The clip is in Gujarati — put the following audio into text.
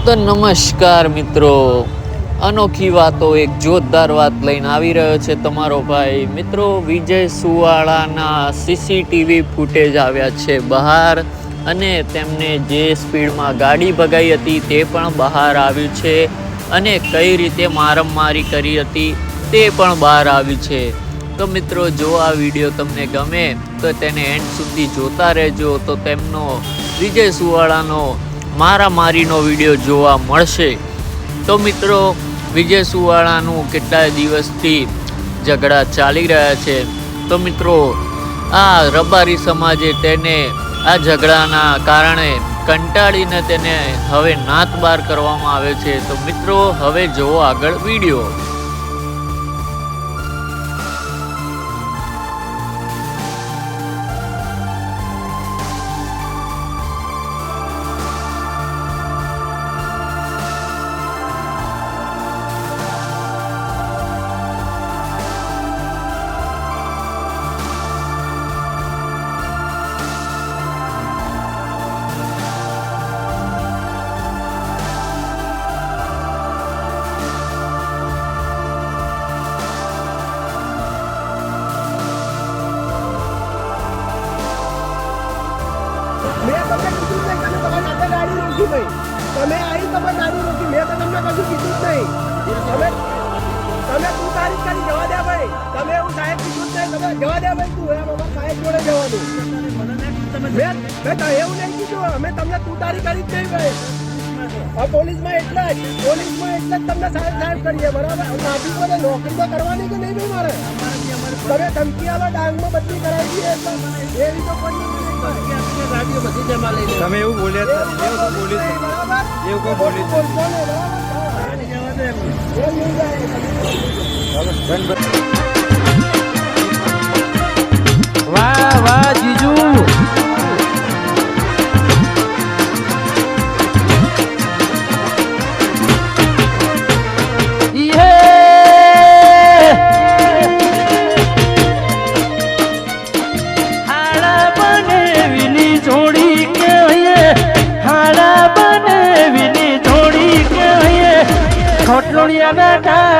તો નમસ્કાર મિત્રો, અનોખી વાતો એક જોરદાર વાત લઈને આવી રહ્યો છે તમારો ભાઈ. મિત્રો, વિજય સુવાળાના સીસીટીવી ફૂટેજ આવ્યા છે બહાર અને તેમને જે સ્પીડમાં ગાડી ભગાઈ હતી તે પણ બહાર આવ્યું છે અને કઈ રીતે મારમારી કરી હતી તે પણ બહાર આવ્યું છે. તો મિત્રો, જો આ વિડીયો તમને ગમે તો તેને એન્ડ સુધી જોતા રહેજો, તો તેમનો વિજય સુવાળાનો મારામારીનો વિડીયો જોવા મળશે. તો મિત્રો, વિજય સુવાળાનું કેટલાય દિવસથી ઝઘડા ચાલી રહ્યા છે. તો મિત્રો, આ રબારી સમાજે તેને આ ઝઘડાના કારણે કંટાળીને તેને હવે નાતબાર કરવામાં આવે છે. તો મિત્રો, હવે જોવો આગળ વિડીયો. મેં તમને કીધું નહીં કે તમારી સાથે ગાડી રોકી ભાઈ. તમે આવી તમારી ગાડી રોકી, મેં તો તમને કશું કીધું જ નહીં. તમે તું તારીખ કરી જવા દે ભાઈ. તમે એવું સાહેબ કીધું જ નહીં, તમે જવા દે ભાઈ. તું એમ અમારા સાહેબ જોડે જવાનું. મેં એવું નહીં કીધું, અમે તમને તું તારીખ કરી જ નહીં ભાઈ. પોલીસમાં એટલા જ તમને સાહેબ કરીએ, બરાબર? ટ્રાફિક માટે નોકરી તો કરવાની કે નહીં ભાઈ મારે? તમે ધમકી આલો, ડાંગમાં બદલી કરાવી દઈએ એવી તો કોઈ તમે એવું બોલ્યા એવું કોઈ બોલ્યું વાહ વાહ જીજુ. ખોટલોડિયા બેટા